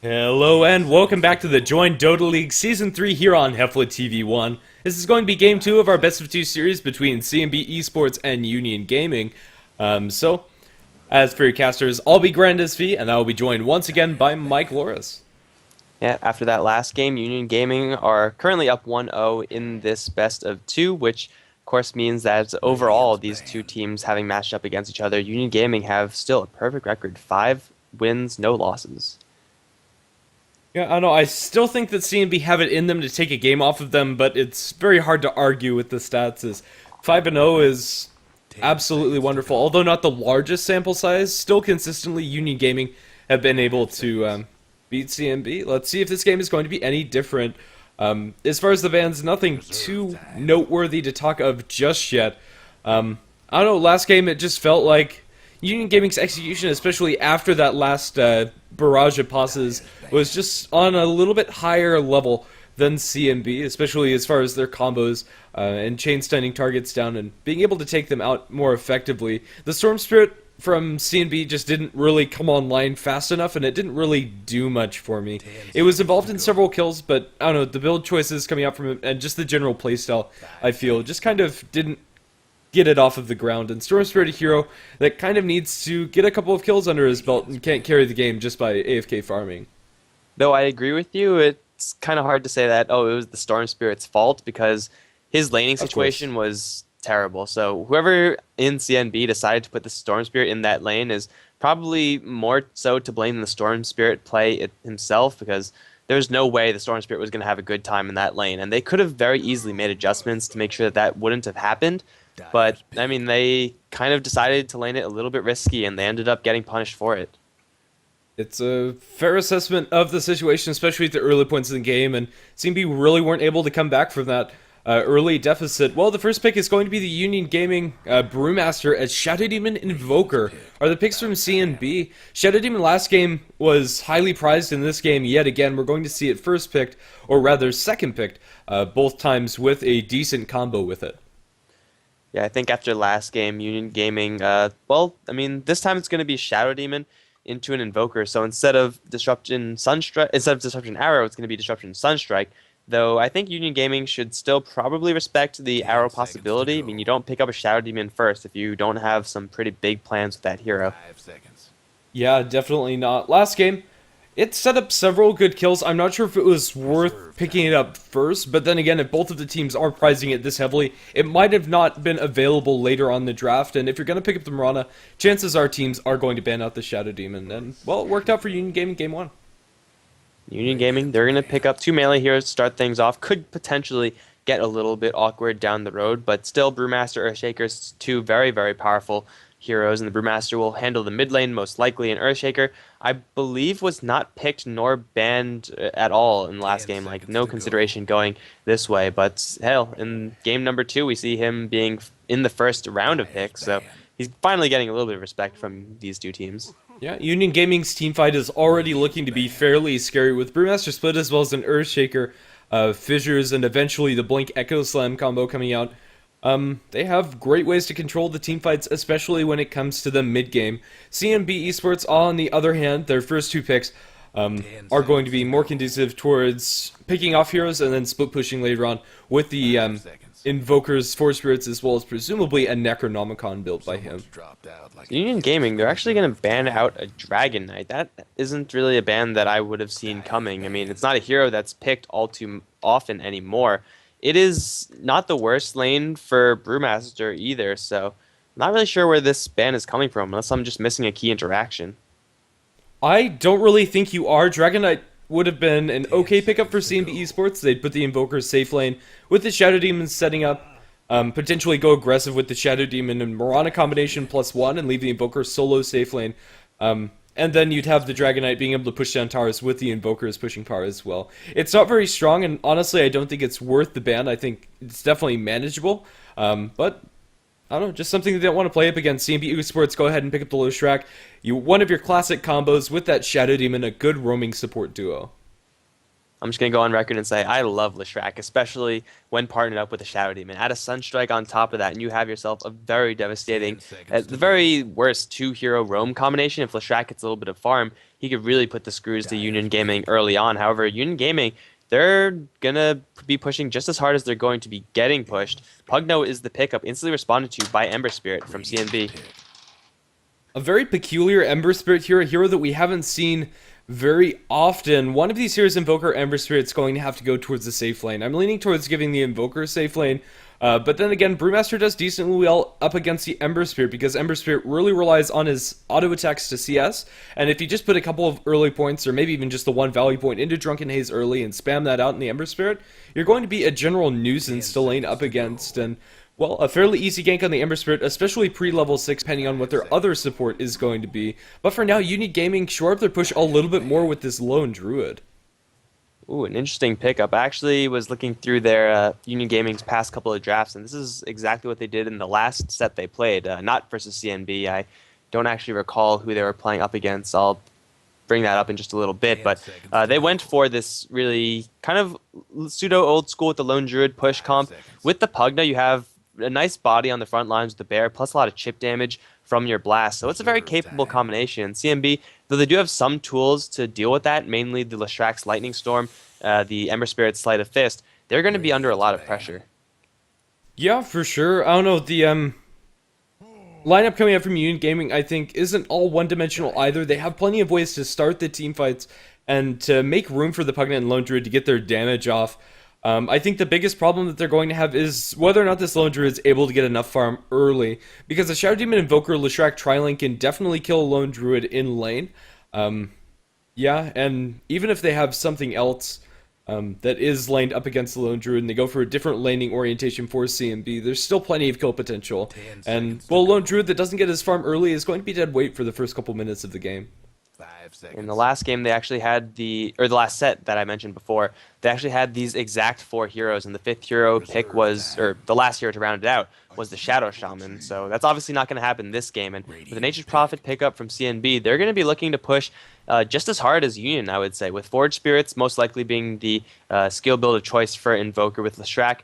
Hello and welcome back to the Join Dota League Season 3 here on HeflaTV 1. This is going to be Game 2 of our Best of 2 series between CNB Esports and Union Gaming. As for your casters, I'll be Granda's V, and I will be joined once again by Mike Loris. Yeah, after that last game, Union Gaming are currently up 1-0 in this best of 2, which of course means that overall these two teams having matched up against each other, Union Gaming have still a perfect record, 5 wins, no losses. Yeah, I know, I still think that CNB have it in them to take a game off of them, but it's very hard to argue with the stats, as 5-0 is absolutely wonderful. Although not the largest sample size, still consistently Union Gaming have been able to beat CNB. Let's see if this game is going to be any different. As far as the bans, nothing too noteworthy to talk of just yet. I don't know, last game it just felt like Union Gaming's execution, especially after that last barrage of passes, was just on a little bit higher level than CNB, especially as far as their combos and chain stunning targets down and being able to take them out more effectively. The Storm Spirit from CNB just didn't really come online fast enough, and it didn't really do much for me. It was involved in several kills, but I don't know, the build choices coming out from it and just the general playstyle, I feel, just kind of didn't get it off of the ground. And Storm Spirit, a hero that kind of needs to get a couple of kills under his belt and can't carry the game just by AFK farming. Though I agree with you, it's kind of hard to say that, oh, it was the Storm Spirit's fault, because his laning situation was terrible. So whoever in CNB decided to put the Storm Spirit in that lane is probably more so to blame than the Storm Spirit play himself, because there's no way the Storm Spirit was going to have a good time in that lane. And they could have very easily made adjustments to make sure that that wouldn't have happened. But, I mean, they kind of decided to lane it a little bit risky, and they ended up getting punished for it. It's a fair assessment of the situation, especially at the early points in the game, and CNB really weren't able to come back from that early deficit. Well, the first pick is going to be the Union Gaming Brewmaster as Shadow Demon Invoker are the picks from CNB. Shadow Demon last game was highly prized in this game yet again. We're going to see it first picked, or rather second picked, both times with a decent combo with it. Yeah, I think after last game, Union Gaming, well, I mean, this time it's going to be Shadow Demon into an Invoker. So instead of Disruption Arrow, it's going to be Disruption Sunstrike. Though I think Union Gaming should still probably respect the Arrow possibility. I mean, you don't pick up a Shadow Demon first if you don't have some pretty big plans with that hero. Yeah, definitely not. Last game, it set up several good kills. I'm not sure if it was worth picking it up first, but then again, if both of the teams are prizing it this heavily, it might have not been available later on in the draft, and if you're going to pick up the Mirana, chances are teams are going to ban out the Shadow Demon, and, well, it worked out for Union Gaming Game 1. Union Gaming, they're going to pick up 2 melee heroes to start things off. Could potentially get a little bit awkward down the road, but still Brewmaster, Earthshaker's 2 very, very powerful heroes, and the Brewmaster will handle the mid lane most likely, and Earthshaker, I believe, was not picked nor banned at all in the last game, like no consideration going this way, but hell, in game number 2 we see him being in the first round of picks, so he's finally getting a little bit of respect from these two teams. Yeah, Union Gaming's teamfight is already looking to be fairly scary with Brewmaster Split as well as an Earthshaker, Fissures, and eventually the Blink Echo Slam combo coming out. They have great ways to control the teamfights, especially when it comes to the mid-game. CNB Esports, on the other hand, their first 2 picks are going to be more conducive towards picking off heroes and then split pushing later on with the Invokers, Force Spirits, as well as presumably a Necronomicon built by him. Union Gaming, they're actually going to ban out a Dragon Knight. That isn't really a ban that I would have seen coming. I mean, it's not a hero that's picked all too often anymore. It is not the worst lane for Brewmaster either, so I'm not really sure where this ban is coming from, unless I'm just missing a key interaction. I don't really think you are. Dragon Knight would have been an okay pickup for CNB Esports. They'd put the Invoker safe lane with the Shadow Demon setting up, potentially go aggressive with the Shadow Demon and Mirana combination +1 and leave the Invoker solo safe lane. And then you'd have the Dragon Knight being able to push down towers with the Invokers pushing power as well. It's not very strong, and honestly, I don't think it's worth the ban. I think it's definitely manageable, but I don't know, just something that they don't want to play up against. CNB Esports, go ahead and pick up the Loshtrak. One of your classic combos with that Shadow Demon, a good roaming support duo. I'm just going to go on record and say I love Leshrac, especially when partnered up with a Shadow Demon. Add a Sunstrike on top of that, and you have yourself a very devastating, at the very worst, two-hero roam combination. If Leshrac gets a little bit of farm, he could really put the screws to Union Gaming early on. However, Union Gaming, they're going to be pushing just as hard as they're going to be getting pushed. Pugno is the pickup instantly responded to by Ember Spirit from CNB. A very peculiar Ember Spirit hero, a hero that we haven't seen very often. One of these heroes, Invoker Ember Spirit's going to have to go towards the safe lane. I'm leaning towards giving the Invoker safe lane, but then again, Brewmaster does decently well up against the Ember Spirit because Ember Spirit really relies on his auto attacks to CS, and if you just put a couple of early points, or maybe even just the one value point into Drunken Haze early and spam that out in the Ember Spirit, you're going to be a general nuisance to lane up against, and well, a fairly easy gank on the Ember Spirit, especially pre-level 6, depending on what their other support is going to be. But for now, Union Gaming shore up their push a little bit more with this Lone Druid. Ooh, an interesting pickup. I actually was looking through their Union Gaming's past couple of drafts, and this is exactly what they did in the last set they played, not versus CNB. I don't actually recall who they were playing up against. I'll bring that up in just a little bit, but they went for this really kind of pseudo old school with the Lone Druid push comp. With the Pugna, you have a nice body on the front lines with the bear, plus a lot of chip damage from your blast. So it's a very capable combination. CNB, though they do have some tools to deal with that, mainly the Leshrac's Lightning Storm, the Ember Spirit's Sleight of Fist, they're going to be under a lot of pressure. Yeah, for sure. I don't know, the lineup coming out from Union Gaming, I think, isn't all one-dimensional either. They have plenty of ways to start the team fights and to make room for the Pugna and Lone Druid to get their damage off. I think the biggest problem that they're going to have is whether or not this Lone Druid is able to get enough farm early, because a Shadow Demon Invoker Leshrac Trilane can definitely kill a Lone Druid in lane. Yeah, and even if they have something else that is laned up against the Lone Druid and they go for a different laning orientation for CNB, there's still plenty of kill potential. And, well, Lone Druid that doesn't get his farm early is going to be dead weight for the first couple minutes of the game. In the last game, they actually had the last set that I mentioned before, they actually had these exact 4 heroes, and the 5th hero pick was, or the last hero to round it out, was the Shadow Shaman. So that's obviously not going to happen this game, and with the Nature's Prophet pickup from CNB, they're going to be looking to push just as hard as Union, I would say, with Forge Spirits most likely being the skill build of choice for Invoker with Leshrac.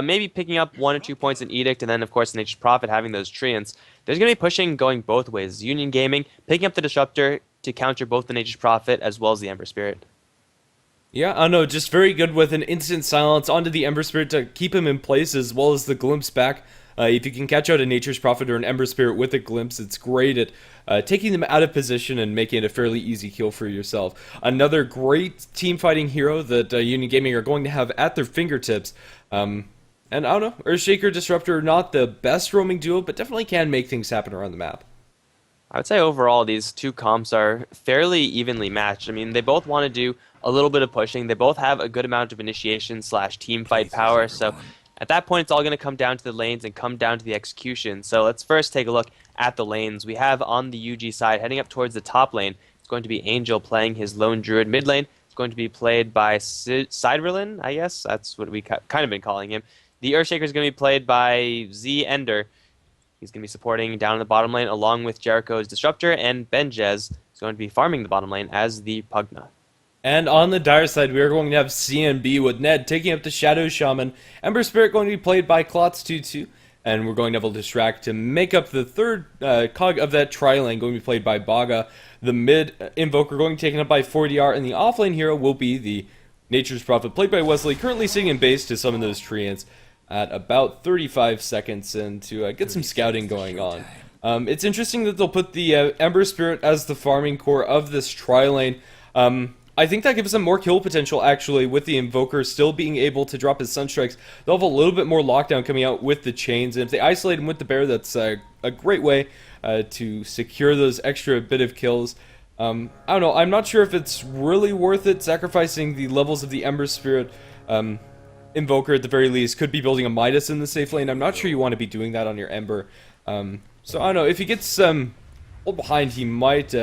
Maybe picking up 1 or 2 points in Edict, and then, of course, Nature's Prophet having those treants. There's going to be pushing going both ways. Union Gaming picking up the Disruptor to counter both the Nature's Prophet as well as the Ember Spirit. Yeah, I know, just very good with an instant silence onto the Ember Spirit to keep him in place, as well as the glimpse back. If you can catch out a Nature's Prophet or an Ember Spirit with a glimpse, it's great at taking them out of position and making it a fairly easy kill for yourself. Another great team fighting hero that Union Gaming are going to have at their fingertips. And I don't know, Earthshaker, Disruptor, not the best roaming duo, but definitely can make things happen around the map. I would say overall these two comps are fairly evenly matched. I mean, they both want to do a little bit of pushing. They both have a good amount of initiation / team fight power. So at that point, it's all going to come down to the lanes and come down to the execution. So let's first take a look at the lanes. We have on the UG side, heading up towards the top lane, it's going to be Angel playing his Lone Druid. Mid lane, it's going to be played by Siderlin, I guess. That's what we kind of been calling him. The Earthshaker is going to be played by Z Ender. He's going to be supporting down in the bottom lane along with Jericho's Disruptor, and Benjez is going to be farming the bottom lane as the Pugna. And on the dire side, we are going to have CNB with Ned taking up the Shadow Shaman. Ember Spirit going to be played by Klotz22. And we're going to have a Distract to make up the third cog of that tri-lane, going to be played by Baga. The mid Invoker going to be taken up by 4DR, and the offlane hero will be the Nature's Prophet, played by Wesley, currently sitting in base to summon those treants at about 35 seconds and to get some scouting going on. It's interesting that they'll put the Ember Spirit as the farming core of this tri-lane. I think that gives them more kill potential, actually, with the Invoker still being able to drop his Sunstrikes. They'll have a little bit more lockdown coming out with the chains, and if they isolate him with the bear, that's a great way to secure those extra bit of kills. I don't know, I'm not sure if it's really worth it, sacrificing the levels of the Ember Spirit. Invoker, at the very least, could be building a Midas in the safe lane. I'm not sure you want to be doing that on your Ember. So, I don't know, if he gets pulled behind, he might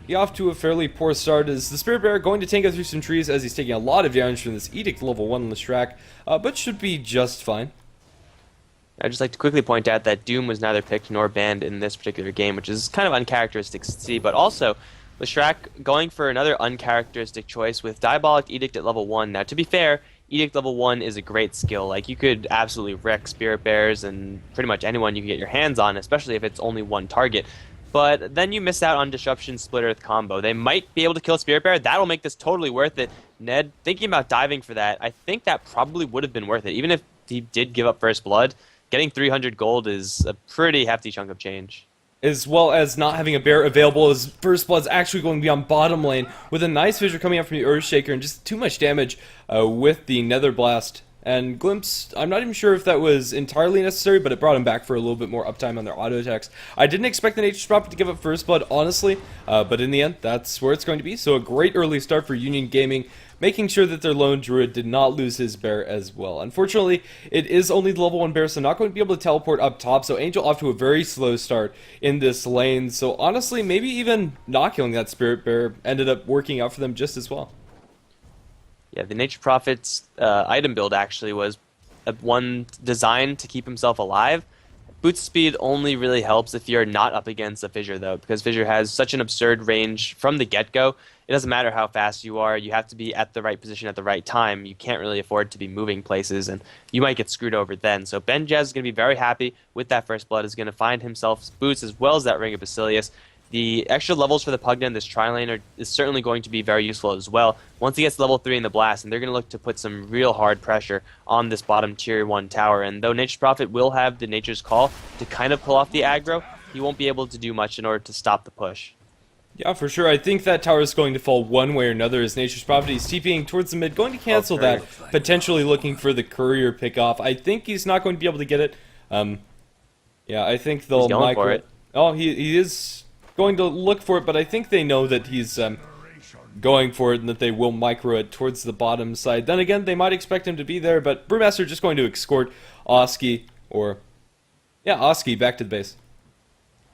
be off to a fairly poor start. Is the Spirit Bear going to tank out through some trees as he's taking a lot of damage from this Edict level 1 Leshrac, but should be just fine. I'd just like to quickly point out that Doom was neither picked nor banned in this particular game, which is kind of uncharacteristic to see, but also Leshrac going for another uncharacteristic choice with Diabolic Edict at level 1. Now, to be fair, Edict level 1 is a great skill. Like, you could absolutely wreck Spirit Bears and pretty much anyone you can get your hands on, especially if it's only one target. But then you miss out on Disruption Split Earth combo. They might be able to kill Spirit Bear. That'll make this totally worth it. Ned, thinking about diving for that, I think that probably would have been worth it. Even if he did give up First Blood, getting 300 gold is a pretty hefty chunk of change. As well as not having a bear available, as First Blood's actually going to be on bottom lane with a nice fissure coming out from the Earthshaker and just too much damage with the Nether Blast. And Glimpse, I'm not even sure if that was entirely necessary, but it brought him back for a little bit more uptime on their auto attacks. I didn't expect the Nature's Prophet to give up First Blood, honestly, but in the end, that's where it's going to be. So a great early start for Union Gaming, making sure that their lone druid did not lose his bear as well. Unfortunately, it is only the level 1 bear, so not going to be able to teleport up top, so Angel off to a very slow start in this lane. So honestly, maybe even not killing that Spirit Bear ended up working out for them just as well. Yeah, the Nature Prophet's item build actually was one designed to keep himself alive. Boot speed only really helps if you're not up against a Fissure, though, because Fissure has such an absurd range from the get-go. It doesn't matter how fast you are. You have to be at the right position at the right time. You can't really afford to be moving places, and you might get screwed over then. So Benjaz is going to be very happy with that First Blood. Is going to find himself boots as well as that Ring of Basilius. The extra levels for the Pugna in this tri-lane is certainly going to be very useful as well. Once he gets level 3 in the Blast, and they're going to look to put some real hard pressure on this bottom tier 1 tower. And though Nature's Prophet will have the Nature's Call to kind of pull off the aggro, he won't be able to do much in order to stop the push. Yeah, for sure. I think that tower is going to fall one way or another as Nature's Prophet is TPing towards the mid, going to cancel that, potentially looking for the courier pick-off. I think he's not going to be able to get it. Yeah, I think they'll going for it. Oh, he is going to look for it, but I think they know that he's going for it and that they will micro it towards the bottom side. Then again, they might expect him to be there, but Brewmaster just going to escort Oski, Oski back to the base.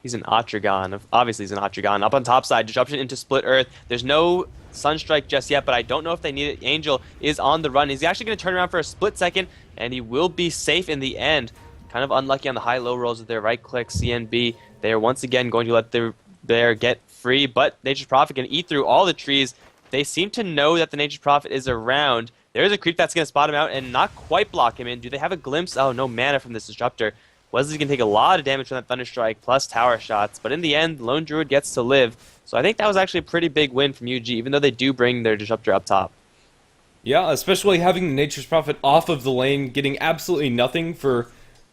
He's an Atragon. Obviously, he's an Atragon. Up on top side, disruption into Split Earth. There's no Sunstrike just yet, but I don't know if they need it. Angel is on the run. He's actually going to turn around for a split second, and he will be safe in the end. Kind of unlucky on the high-low rolls with their right-click CNB. They are once again going to let their bear get free, but Nature's Prophet can eat through all the trees. They seem to know that the Nature's Prophet is around. There's a creep that's going to spot him out and not quite block him in. Do they have a glimpse? Oh, no mana from this Disruptor. Wesley's going to take a lot of damage from that Thunderstrike plus tower shots, but in the end, Lone Druid gets to live. So I think that was actually a pretty big win from UG, even though they do bring their Disruptor up top. Yeah, especially having the Nature's Prophet off of the lane, getting absolutely nothing for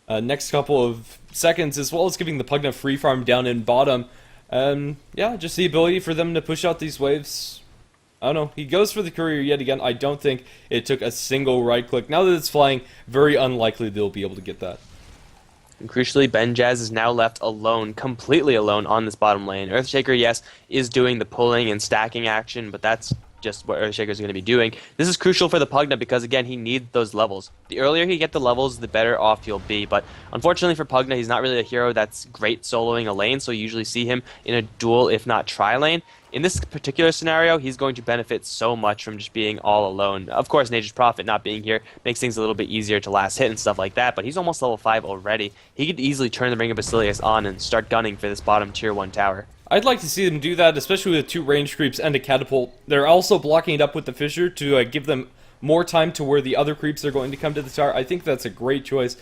next couple of seconds, as well as giving the Pugna free farm down in bottom. Yeah, just the ability for them to push out these waves. I don't know. He goes for the courier yet again. I don't think it took a single right click. Now that it's flying, very unlikely they'll be able to get that. And crucially, Benjaz is now left alone, completely alone on this bottom lane. Earthshaker, yes, is doing the pulling and stacking action, but that's just what Earthshaker is going to be doing. This is crucial for the Pugna because, again, he needs those levels. The earlier he get the levels, the better off he'll be. But unfortunately for Pugna, he's not really a hero that's great soloing a lane, so you usually see him in a dual, if not tri-lane. In this particular scenario, he's going to benefit so much from just being all alone. Of course, Nature's Prophet not being here makes things a little bit easier to last hit and stuff like that, but he's almost level 5 already. He could easily turn the Ring of Basilius on and start gunning for this bottom tier 1 tower. I'd like to see them do that, especially with 2 range creeps and a catapult. They're also blocking it up with the Fissure to give them more time to where the other creeps are going to come to the tower. I think that's a great choice.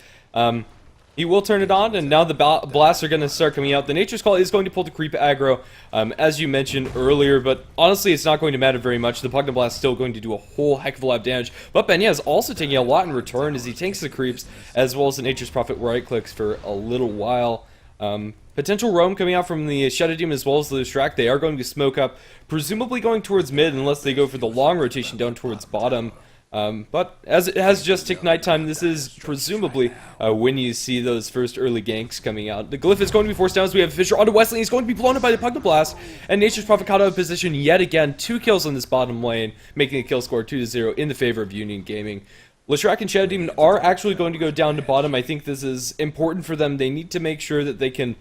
He will turn it on, and now the blasts are going to start coming out. The Nature's Call is going to pull the creep aggro, as you mentioned earlier, but honestly, it's not going to matter very much. The Pugna Blast is still going to do a whole heck of a lot of damage, but Benya is also taking a lot in return as he tanks the creeps, as well as the Nature's Prophet right-clicks for a little while. Potential roam coming out from the Shadow Demon as well as the Leshrac. They are going to smoke up, presumably going towards mid unless they go for the long rotation down towards bottom. But as it has just ticked nighttime, this is presumably when you see those first early ganks coming out. The Glyph is going to be forced down as we have Fissure onto Wesley. He's going to be blown up by the Pugna Blast, and Nature's Prophet caught out of position yet again. 2 kills on this bottom lane, making the kill score 2-0 in the favor of Union Gaming. Leshrac and Shadow Demon are actually going to go down to bottom. I think this is important for them. They need to make sure that they can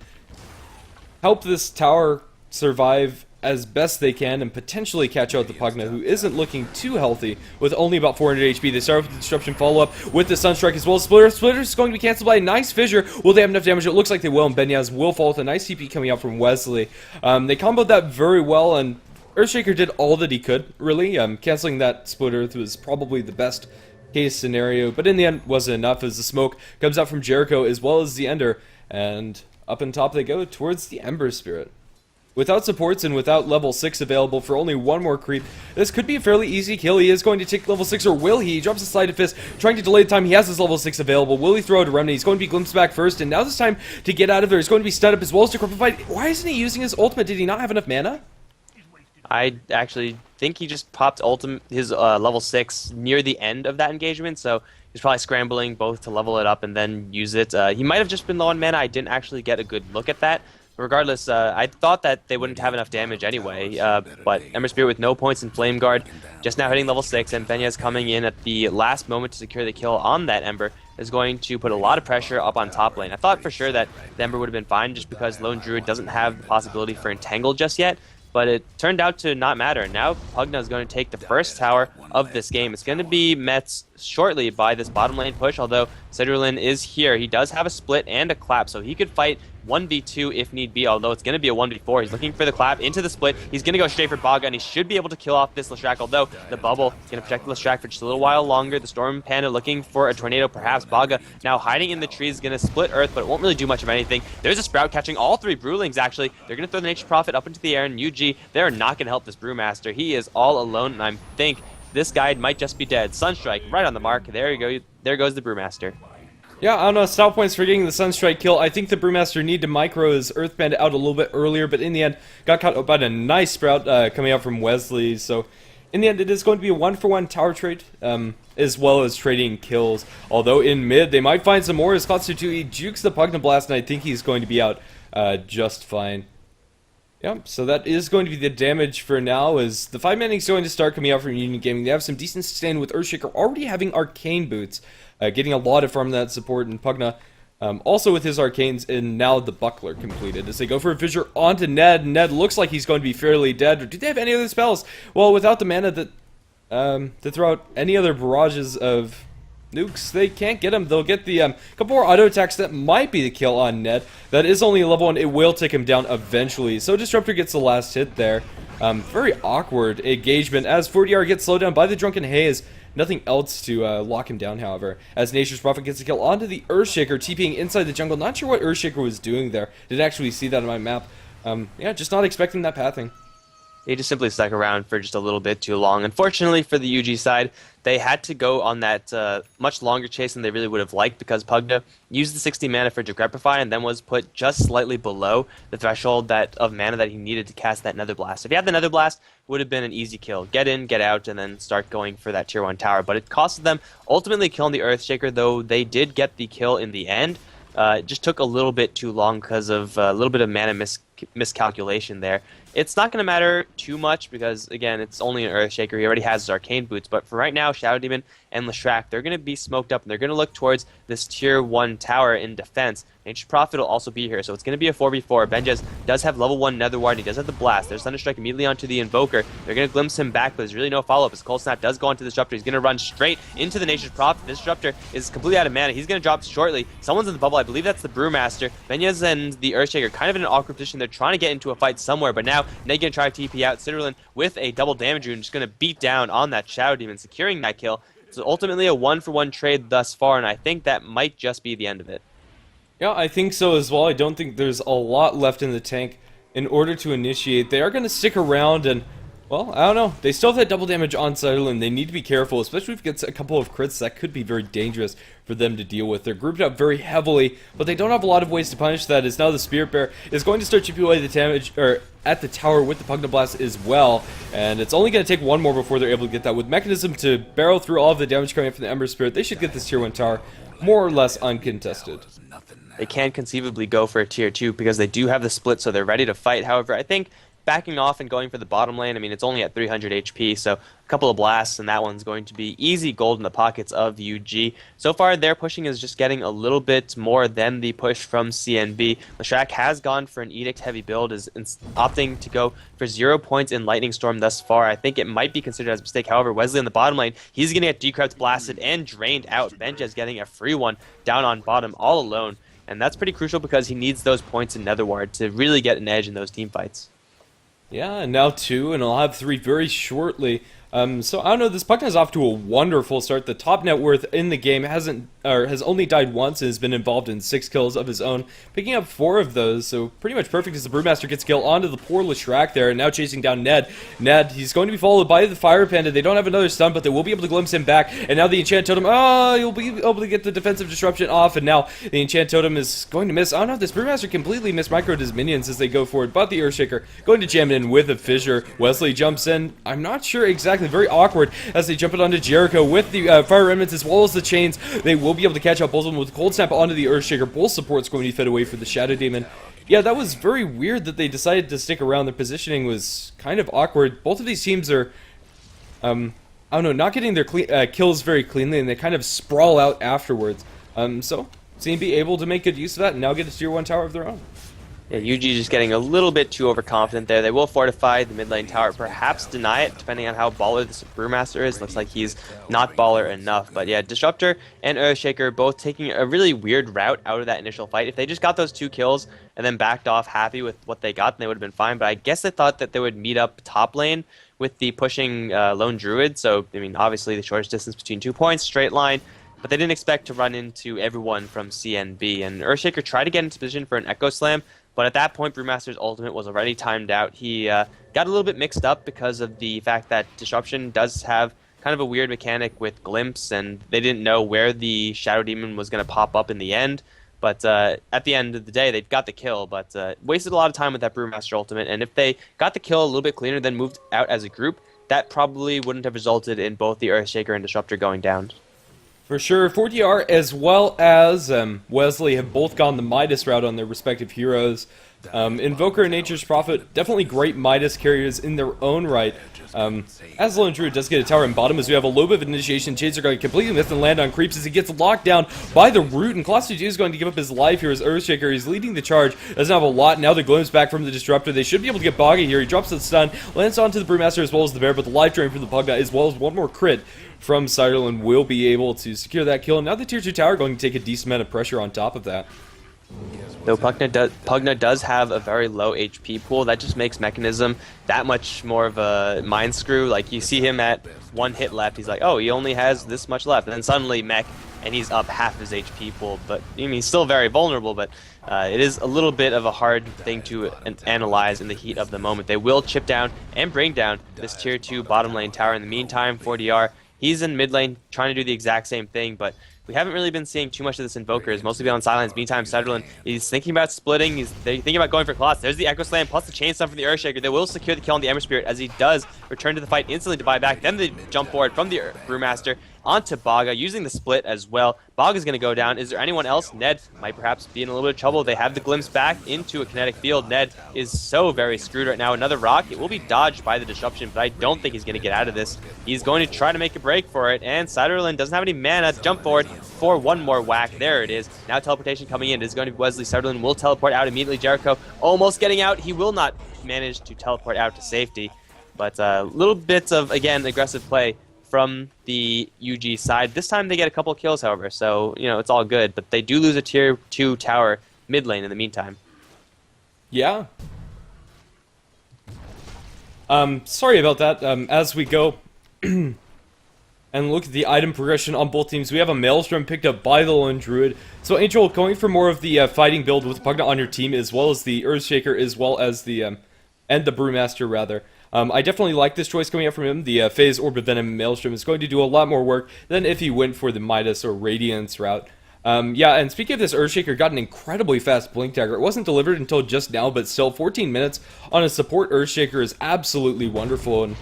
help this tower survive as best they can and potentially catch out the Pugna, who isn't looking too healthy with only about 400 HP. They start with the Disruption follow-up with the Sunstrike as well. Splitter's going to be cancelled by a nice Fissure. Will they have enough damage? It looks like they will, and Benyaz will fall with a nice TP coming out from Wesley. They comboed that very well, and Earthshaker did all that he could, really. Cancelling that Split Earth was probably the best case scenario, but in the end wasn't enough as the smoke comes out from Jericho as well as the Ender, and up on top they go towards the Ember Spirit. Without supports and without level 6 available for only one more creep, this could be a fairly easy kill. He is going to take level 6, or will he? He drops a Slide of Fist, trying to delay the time. He has his level 6 available. Will he throw out a Remnant? He's going to be glimpsed back first, and now it's time to get out of there. He's going to be stunned up as well as to Crippled. Why isn't he using his ultimate? Did he not have enough mana? I actually think he just popped his level 6 near the end of that engagement, so he's probably scrambling both to level it up and then use it. He might have just been low on mana. I didn't actually get a good look at that. Regardless, I thought that they wouldn't have enough damage anyway, but Ember Spirit with no points in Flame Guard, just now hitting level 6, and Benyaz coming in at the last moment to secure the kill on that Ember is going to put a lot of pressure up on top lane. I thought for sure that the Ember would have been fine just because Lone Druid doesn't have the possibility for Entangle just yet, but it turned out to not matter. Now Pugna is going to take the first tower of this game. It's going to be met shortly by this bottom lane push, although Sidrulin is here. He does have a split and a clap, so he could fight 1v2 if need be, although it's going to be a 1v4. He's looking for the clap into the split. He's going to go straight for Baga, and he should be able to kill off this Leshrac, although the bubble is going to protect the Leshrac for just a little while longer. The Storm Panda looking for a tornado, perhaps. Baga now hiding in the trees, going to split Earth, but it won't really do much of anything. There's a Sprout catching all 3 Brewlings, actually. They're going to throw the Nature's Prophet up into the air, and UG, they're not going to help this Brewmaster. He is all alone, and I think this guy might just be dead. Sunstrike right on the mark. There you go. There goes the Brewmaster. Yeah, I don't know, stop points for getting the Sunstrike kill. I think the Brewmaster need to micro his Earth Bandit out a little bit earlier, but in the end, got caught by a nice Sprout coming out from Wesley. So, in the end, it is going to be a 1-for-1 tower trade, as well as trading kills. Although, in mid, they might find some more as Kotsutui jukes the Pugna Blast, and I think he's going to be out just fine. Yep, so that is going to be the damage for now, as the 5-man is going to start coming out from Union Gaming. They have some decent sustain with Earthshaker already having Arcane Boots, getting a lot of farm that support, and Pugna also with his Arcanes, and now the Buckler completed. As they go for a Fissure onto Ned, Ned looks like he's going to be fairly dead. Or do they have any other spells? Well, without the mana that to throw out any other barrages of nukes, they can't get him. They'll get the couple more auto attacks that might be the kill on Ned. That is only a level 1. It will take him down eventually. So Disruptor gets the last hit there. Very awkward engagement as 40R gets slowed down by the Drunken Haze. Nothing else to lock him down, however, as Nature's Prophet gets a kill onto the Earthshaker, TPing inside the jungle. Not sure what Earthshaker was doing there. Didn't actually see that on my map. Yeah, just not expecting that pathing. He just simply stuck around for just a little bit too long. Unfortunately for the UG side, they had to go on that much longer chase than they really would have liked because Pugna used the 60 mana for Decrepify and then was put just slightly below the threshold of mana that he needed to cast that Nether Blast. If he had the Nether Blast, it would have been an easy kill. Get in, get out, and then start going for that tier 1 tower. But it costed them ultimately killing the Earthshaker, though they did get the kill in the end. It just took a little bit too long because of a little bit of mana miscalculation there. It's not going to matter too much because, again, it's only an Earthshaker. He already has his Arcane Boots. But for right now, Shadow Demon and Leshrac, they're going to be smoked up, and they're going to look towards this Tier 1 tower in defense. Nature's Prophet will also be here, so it's going to be a 4v4. Benjaz does have level 1 Nether Ward, and he does have the Blast. There's Thunderstrike immediately onto the Invoker. They're going to glimpse him back, but there's really no follow-up. As Cold Snap does go onto the Disruptor, he's going to run straight into the Nature's Prophet. This Disruptor is completely out of mana. He's going to drop shortly. Someone's in the bubble. I believe that's the Brewmaster. Benjaz and the Earthshaker kind of in an awkward position. They're trying to get into a fight somewhere, but now Ned going to try to TP out. Sidrulin with a double damage rune, just going to beat down on that Shadow Demon, securing that kill. So ultimately a 1-for-1 trade thus far, and I think that might just be the end of it. Yeah, I think so as well. I don't think there's a lot left in the tank in order to initiate. They are going to stick around and, well, I don't know. They still have that double damage on Sidrulin. They need to be careful, especially if it gets a couple of crits. That could be very dangerous for them to deal with. They're grouped up very heavily, but they don't have a lot of ways to punish that, as now the Spirit Bear is going to start chipping away the damage or at the tower with the Pugna Blast as well, and it's only going to take one more before they're able to get that. With Mechanism to barrel through all of the damage coming from the Ember Spirit, they should get this Tier 1 tower more or less uncontested. They can conceivably go for a Tier 2 because they do have the split, so they're ready to fight. However, I think backing off and going for the bottom lane. I mean, it's only at 300 HP, so a couple of blasts, and that one's going to be easy gold in the pockets of UG. So far, their pushing is just getting a little bit more than the push from CNB. Leshrac has gone for an Edict-heavy build, is opting to go for 0 points in Lightning Storm thus far. I think it might be considered as a mistake. However, Wesley in the bottom lane, he's going to get decrypt blasted and drained out. Benja's getting a free one down on bottom all alone. And that's pretty crucial because he needs those points in Netherward to really get an edge in those team fights. Yeah, and now 2, and I'll have 3 very shortly. So I don't know, this Puckna is off to a wonderful start. The top net worth in the game has only died once and has been involved in 6 kills of his own, picking up 4 of those, so pretty much perfect as the Brewmaster gets kill onto the poor Leshrac there, and now chasing down Ned. Ned, he's going to be followed by the Fire Panda. They don't have another stun, but they will be able to glimpse him back, and now the Enchant Totem, he'll be able to get the defensive disruption off, and now the Enchant Totem is going to miss. I don't know, this Brewmaster completely microed his minions as they go forward, but the Earthshaker going to jam in with a fissure. Wesley jumps in, I'm not sure exactly, very awkward as they jump it onto Jericho with the Fire Remnants as well as the Chains. They will be able to catch up both of them with Cold Snap onto the Earthshaker. Both supports going to be fed away for the Shadow Demon. Yeah, that was very weird that they decided to stick around. Their positioning was kind of awkward. Both of these teams are, I don't know, not getting their kills very cleanly, and they kind of sprawl out afterwards. So, CNB able to make good use of that and now get a tier 1 tower of their own. Yeah, UG just getting a little bit too overconfident there. They will fortify the mid lane tower, perhaps deny it, depending on how baller this Brewmaster is. Looks like he's not baller enough. But yeah, Disruptor and Earthshaker both taking a really weird route out of that initial fight. If they just got those 2 kills and then backed off happy with what they got, then they would have been fine. But I guess they thought that they would meet up top lane with the pushing Lone Druid. So, I mean, obviously the shortest distance between 2 points, straight line. But they didn't expect to run into everyone from CNB. And Earthshaker tried to get into position for an Echo Slam, but at that point, Brewmaster's ultimate was already timed out. He got a little bit mixed up because of the fact that Disruption does have kind of a weird mechanic with Glimpse, and they didn't know where the Shadow Demon was going to pop up in the end. But at the end of the day, they got the kill, but wasted a lot of time with that Brewmaster ultimate. And if they got the kill a little bit cleaner, then moved out as a group, that probably wouldn't have resulted in both the Earthshaker and Disruptor going down. For sure, 4DR as well as Wesley have both gone the Midas route on their respective heroes. Invoker and Nature's Prophet, definitely great Midas carriers in their own right. As Lone Druid does get a tower in bottom, as we have a little bit of initiation. Chains are going to completely miss and land on creeps as he gets locked down by the root, and Colossus is going to give up his life here as Earthshaker. He's leading the charge, doesn't have a lot. Now the glimpse back from the Disruptor. They should be able to get Boggy here. He drops the stun, lands onto the Brewmaster as well as the Bear, but the life drain from the Pugna as well as one more crit from Ciderland will be able to secure that kill. And now the tier 2 tower going to take a decent amount of pressure on top of that. Though Pugna does have a very low HP pool, that just makes Mechanism that much more of a mind screw. Like, you see him at 1 hit left, he's like, oh, he only has this much left. And then suddenly Mech, and he's up half his HP pool. But, I mean, he's still very vulnerable, but it is a little bit of a hard thing to analyze in the heat of the moment. They will chip down and bring down this tier 2 bottom lane tower. In the meantime, 4DR, he's in mid lane trying to do the exact same thing, but we haven't really been seeing too much of this Invoker. He's mostly been on sidelines. Meantime, Sutherland, he's thinking about splitting. He's thinking about going for Colossus. There's the Echo Slam plus the Chain Stun from the Earthshaker. They will secure the kill on the Ember Spirit as he does return to the fight instantly to buy back. Then the jump forward from the Brewmaster onto Baga, using the split as well. Baga's going to go down. Is there anyone else? Ned might perhaps be in a little bit of trouble. They have the glimpse back into a kinetic field. Ned is so very screwed right now. Another rock. It will be dodged by the disruption, but I don't think he's going to get out of this. He's going to try to make a break for it, and Ciderland doesn't have any mana to jump forward for one more whack. There it is. Now teleportation coming in. It is going to be Wesley. Ciderland will teleport out immediately. Jericho almost getting out. He will not manage to teleport out to safety, but little bits of, again, aggressive play from the UG side. This time they get a couple kills, however, so, you know, it's all good. But they do lose a tier 2 tower mid lane in the meantime. Yeah. Sorry about that. As we go and look at the item progression on both teams, we have a Maelstrom picked up by the Lone Druid. So Angel, going for more of the fighting build with Pugna on your team, as well as the Earthshaker, as well as the, and the Brewmaster, rather. I definitely like this choice coming out from him. The Phase Orb of Venom Maelstrom is going to do a lot more work than if he went for the Midas or Radiance route. Yeah, and speaking of this, Earthshaker got an incredibly fast Blink Dagger. It wasn't delivered until just now, but still, 14 minutes on a support Earthshaker is absolutely wonderful. And,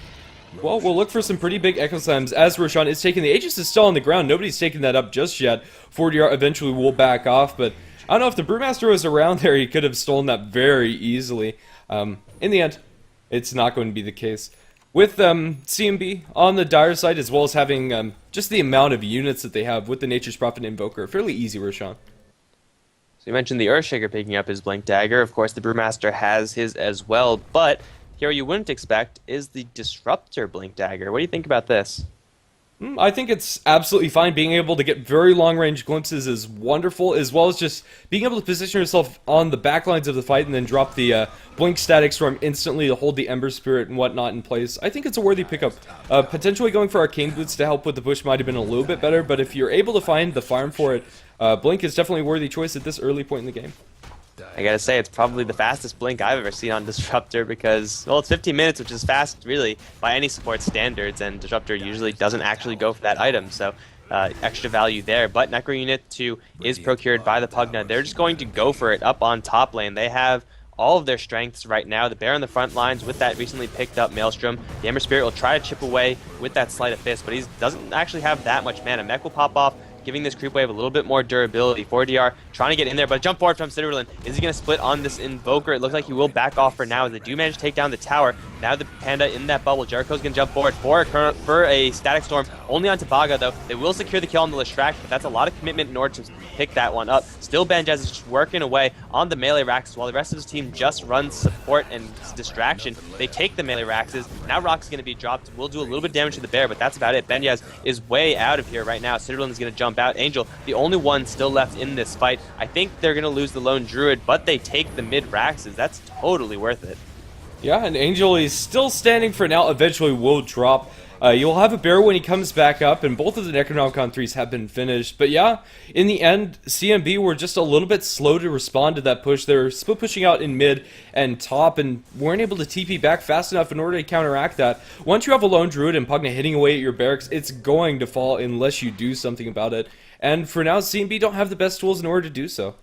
well, we'll look for some pretty big Echo Slams as Roshan is taking the Aegis is still on the ground. Nobody's taking that up just yet. 4DR eventually will back off, but I don't know if the Brewmaster was around there, he could have stolen that very easily. In the end, it's not going to be the case. With CNB on the dire side, as well as having just the amount of units that they have with the Nature's Prophet Invoker, fairly easy, Roshan. So you mentioned the Earthshaker picking up his Blink Dagger. Of course, the Brewmaster has his as well, but here you wouldn't expect is the Disruptor Blink Dagger. What do you think about this? I think it's absolutely fine. Being able to get very long-range glimpses is wonderful, as well as just being able to position yourself on the back lines of the fight and then drop the Blink Static Storm instantly to hold the Ember Spirit and whatnot in place. I think it's a worthy pickup. Potentially going for Arcane Boots to help with the push might have been a little bit better, but if you're able to find the farm for it, Blink is definitely a worthy choice at this early point in the game. I gotta say, it's probably the fastest Blink I've ever seen on Disruptor because, well, it's 15 minutes, which is fast, really, by any support standards, and Disruptor usually doesn't actually go for that item, so extra value there. But Necro Unit 2 is procured by the Pugna. They're just going to go for it up on top lane. They have all of their strengths right now. The Bear on the front lines with that recently picked up Maelstrom. The Ember Spirit will try to chip away with that Sleight of Fist, but he doesn't actually have that much mana. Mech will pop off, giving this creep wave a little bit more durability. 4DR trying to get in there, but jump forward from Citadel. Is he going to split on this Invoker? It looks like he will back off for now as they do manage to take down the tower. Now the Panda in that bubble. Jericho's going to jump forward for a Static Storm. Only on Tabaga, though. They will secure the kill on the Leshrac, but that's a lot of commitment in order to pick that one up. Still, Banjaz is just working away on the melee racks while the rest of his team just runs support and distraction. They take the melee racks. Now Rock's going to be dropped. Will do a little bit of damage to the Bear, but that's about it. Banjaz is way out of here right now. Citadel is going to jump out. Angel, the only one still left in this fight. I think they're going to lose the lone Druid, but they take the mid Raxes. That's totally worth it. Yeah, and Angel is still standing for now. Eventually will drop. You'll have a Bear when he comes back up, and both of the Necronomicon 3s have been finished. But yeah, in the end, CNB were just a little bit slow to respond to that push. They were still pushing out in mid and top, and weren't able to TP back fast enough in order to counteract that. Once you have a lone Druid and Pugna hitting away at your barracks, it's going to fall unless you do something about it. And for now, CNB don't have the best tools in order to do so.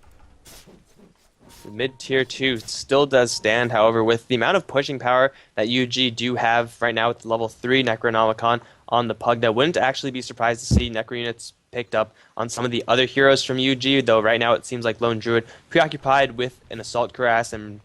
Mid-tier 2 still does stand, however, with the amount of pushing power that UG do have right now with the level 3 Necronomicon on the Pugna. Wouldn't actually be surprised to see Necro units picked up on some of the other heroes from UG, though right now it seems like Lone Druid, preoccupied with an Assault Cuirass, and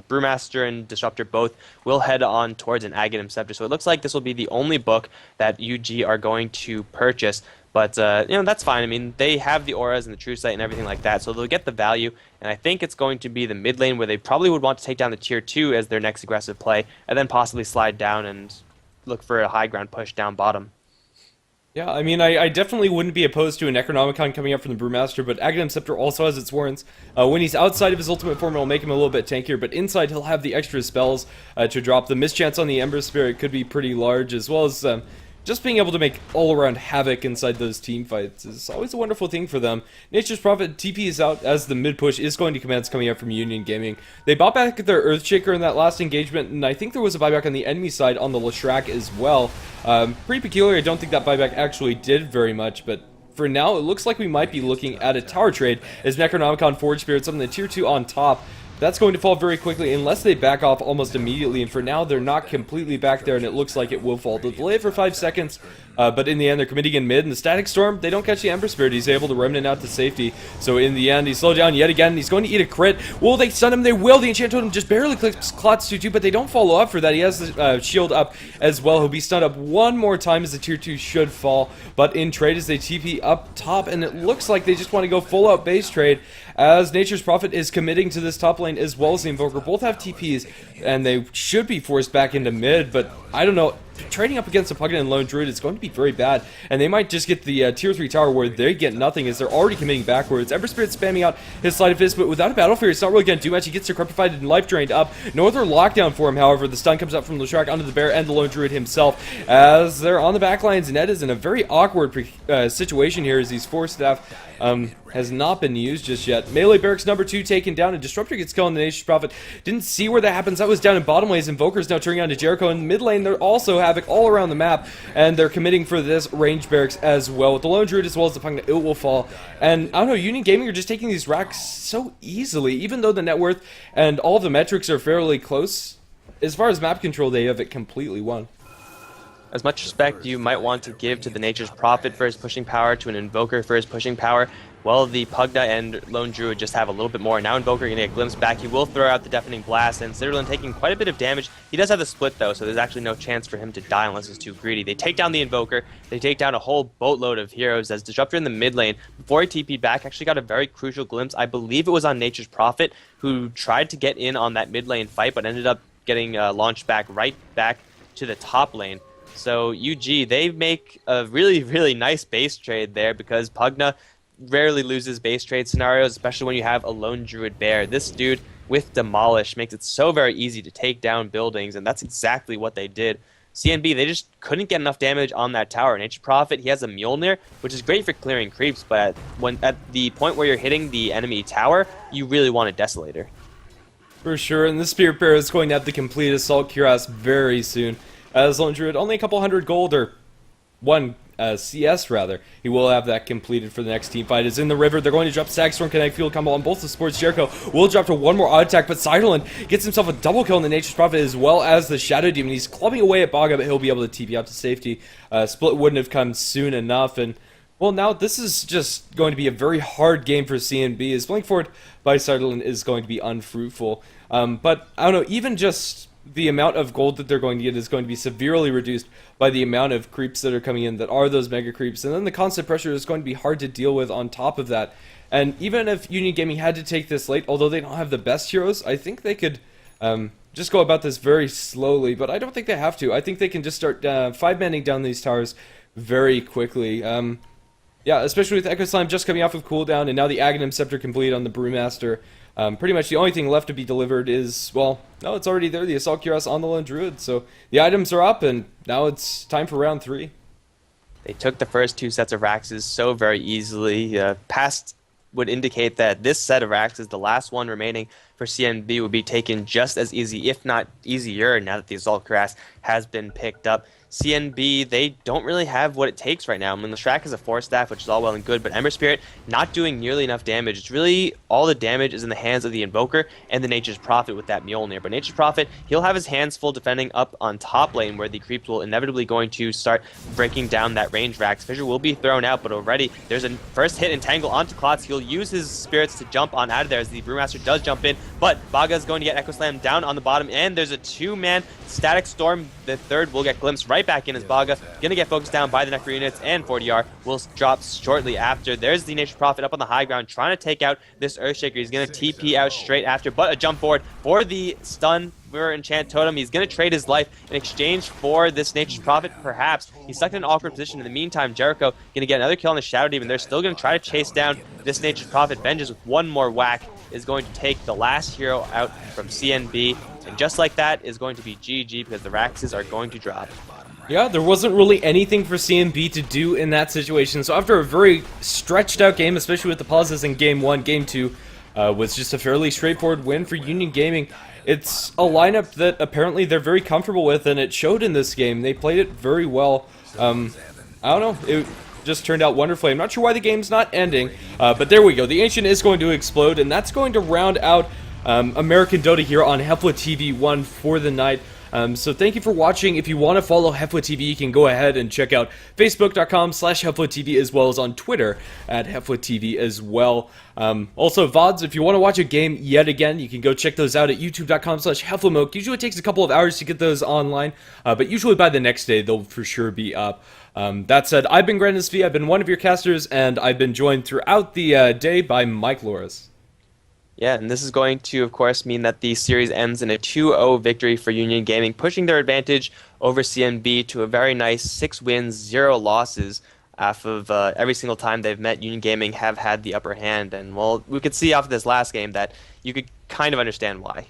Brewmaster and Disruptor both will head on towards an Aghanim Scepter. So it looks like this will be the only book that UG are going to purchase. But, you know, that's fine. I mean, they have the auras and the True Sight and everything like that, so they'll get the value. And I think it's going to be the mid lane where they probably would want to take down the tier 2 as their next aggressive play, and then possibly slide down and look for a high ground push down bottom. Yeah, I mean, I definitely wouldn't be opposed to a Necronomicon coming up from the Brewmaster, but Aghanim Scepter also has its warrants. When he's outside of his ultimate form, it'll make him a little bit tankier, but inside he'll have the extra spells to drop. The mischance on the Ember Spirit could be pretty large, as well as just being able to make all-around havoc inside those team fights is always a wonderful thing for them. Nature's Prophet TP is out as the mid-push is going to commence coming up from Union Gaming. They bought back their Earthshaker in that last engagement, and I think there was a buyback on the enemy side on the Leshrac as well. Pretty peculiar. I don't think that buyback actually did very much, but for now, it looks like we might be looking at a tower trade as Necronomicon Forge Spirits up in the tier 2 on top. That's going to fall very quickly unless they back off almost immediately, and for now they're not completely back there, and it looks like it will fall. They'll delay it for 5 seconds, but in the end they're committing in mid, and the Static Storm, they don't catch the Ember Spirit. He's able to remnant out to safety, so in the end he's slowed down yet again. He's going to eat a crit. Will they stun him? They will. The Enchant Totem just barely clicks Clots 2-2, but they don't follow up for that. He has the shield up as well. He'll be stunned up one more time as the tier 2 should fall, but in trade as they TP up top, and it looks like they just want to go full out base trade as Nature's Prophet is committing to this top lane as well as the Invoker. Both have TPs, and they should be forced back into mid, but I don't know. Trading up against a Pugna and Lone Druid is going to be very bad, and they might just get the tier 3 tower where they get nothing as they're already committing backwards. Ember Spirit spamming out his Sleight of Fist, but without a Battle Fury, it's not really going to do much. He gets decrepified and life drained up. No other lockdown for him, however. The stun comes up from Leshrac onto the Bear and the Lone Druid himself as they're on the backlines. Ned is in a very awkward situation here as these 4 staff has not been used just yet. Melee Barracks number 2 taken down, and Disruptor gets killed on the Nature's Prophet. Didn't see where that happens. That was down in bottom lanes. Invoker's now turning on to Jericho. In mid lane, they're also havoc all around the map, and they're committing for this range barracks as well. With the Lone Druid as well as the Pugna, it will fall. And I don't know, Union Gaming are just taking these racks so easily, even though the net worth and all of the metrics are fairly close. As far as map control, they have it completely won. As much respect you might want to give to the Nature's Prophet for his pushing power, to an Invoker for his pushing power, Well, the Pugna and Lone Druid just have a little bit more. Now Invoker going to get glimpsed back. He will throw out the Deafening Blast, and Citadel taking quite a bit of damage. He does have the split, though, so there's actually no chance for him to die unless he's too greedy. They take down the Invoker. They take down a whole boatload of heroes as Disruptor in the mid lane. Before he TP'd back, actually got a very crucial glimpse. I believe it was on Nature's Prophet, who tried to get in on that mid lane fight, but ended up getting launched right back to the top lane. So UG, they make a really, really nice base trade there because Pugna rarely loses base trade scenarios, especially when you have a Lone Druid Bear. This dude with Demolish makes it so very easy to take down buildings, and that's exactly what they did. CNB, they just couldn't get enough damage on that tower. Nature's Prophet, he has a Mjolnir, which is great for clearing creeps, but at the point where you're hitting the enemy tower, you really want a Desolator. For sure, and the Spirit Bearer is going to have the complete Assault Cuirass very soon. As Lone Druid, only a couple hundred gold, or one CS rather. He will have that completed for the next team fight. Is in the river. They're going to drop Stagstorm Kinetic Field combo on both the supports. Jericho will drop to one more odd attack, but Sideland gets himself a double kill on the Nature's Prophet as well as the Shadow Demon. He's clubbing away at Baga, but he'll be able to TP out to safety. Split wouldn't have come soon enough, and well, now this is just going to be a very hard game for CNB. His flank forward by Sideland is going to be unfruitful. But I don't know, even just the amount of gold that they're going to get is going to be severely reduced by the amount of creeps that are coming in that are those mega creeps, and then the constant pressure is going to be hard to deal with on top of that. And even if Union Gaming had to take this late, although they don't have the best heroes, I think they could just go about this very slowly, but I don't think they have to. I think they can just start 5-manning down these towers very quickly. Yeah, especially with Echo Slime just coming off of cooldown, and now the Aghanim Scepter complete on the Brewmaster. Pretty much the only thing left to be delivered is, well, no, it's already there, the Assault Cuirass on the Lone Druid, so the items are up, and now it's time for round 3. They took the first 2 sets of Raxes so very easily. Past would indicate that this set of Raxes, the last one remaining for CNB, would be taken just as easy, if not easier, now that the Assault Cuirass has been picked up. CNB, they don't really have what it takes right now. I mean, the Shrek is a 4-staff, which is all well and good, but Ember Spirit not doing nearly enough damage. It's really, all the damage is in the hands of the Invoker and the Nature's Prophet with that Mjolnir. But Nature's Prophet, he'll have his hands full defending up on top lane, where the creeps will inevitably going to start breaking down that range. Rax Fissure will be thrown out, but already there's a first hit entangle onto Klotz. He'll use his spirits to jump on out of there as the Brewmaster does jump in, but Baga is going to get Echo Slam down on the bottom, and there's a 2-man Static Storm. The third will get glimpsed right back in as Baga gonna get focused down by the Necro units, and 40R will drop shortly after. There's the Nature's Prophet up on the high ground trying to take out this Earthshaker. He's gonna TP out straight after, but a jump forward for the stun for Enchant Totem. He's gonna trade his life in exchange for this Nature's Prophet, perhaps. He's stuck in an awkward position. In the meantime, Jericho gonna get another kill on the Shadow Demon. They're still gonna try to chase down this Nature's Prophet. Vengeance with one more whack is going to take the last hero out from CNB, and just like that is going to be GG because the Raxes are going to drop. Yeah, there wasn't really anything for CNB to do in that situation, so after a very stretched out game, especially with the pauses in Game 1, Game 2 was just a fairly straightforward win for Union Gaming. It's a lineup that apparently they're very comfortable with, and it showed in this game. They played it very well. I don't know, it just turned out wonderfully. I'm not sure why the game's not ending, but there we go. The Ancient is going to explode, and that's going to round out American Dota here on HeflaTV 1 for the night. So thank you for watching. If you want to follow HeflaTV, you can go ahead and check out facebook.com/HeflaTV, as well as on Twitter at HeflaTV as well. Also, VODs, if you want to watch a game yet again, you can go check those out at youtube.com/HeflaMoke. Usually it takes a couple of hours to get those online, but usually by the next day, they'll for sure be up. That said, I've been Grandis V, I've been one of your casters, and I've been joined throughout the day by Mike Loris. Yeah, and this is going to, of course, mean that the series ends in a 2-0 victory for Union Gaming, pushing their advantage over CNB to a very nice 6 wins, 0 losses. Off of every single time they've met, Union Gaming have had the upper hand, and well, we could see off of this last game that you could kind of understand why.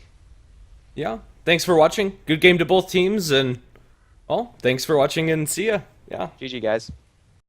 Yeah, thanks for watching. Good game to both teams, and well, thanks for watching, and see ya. Yeah. GG, guys.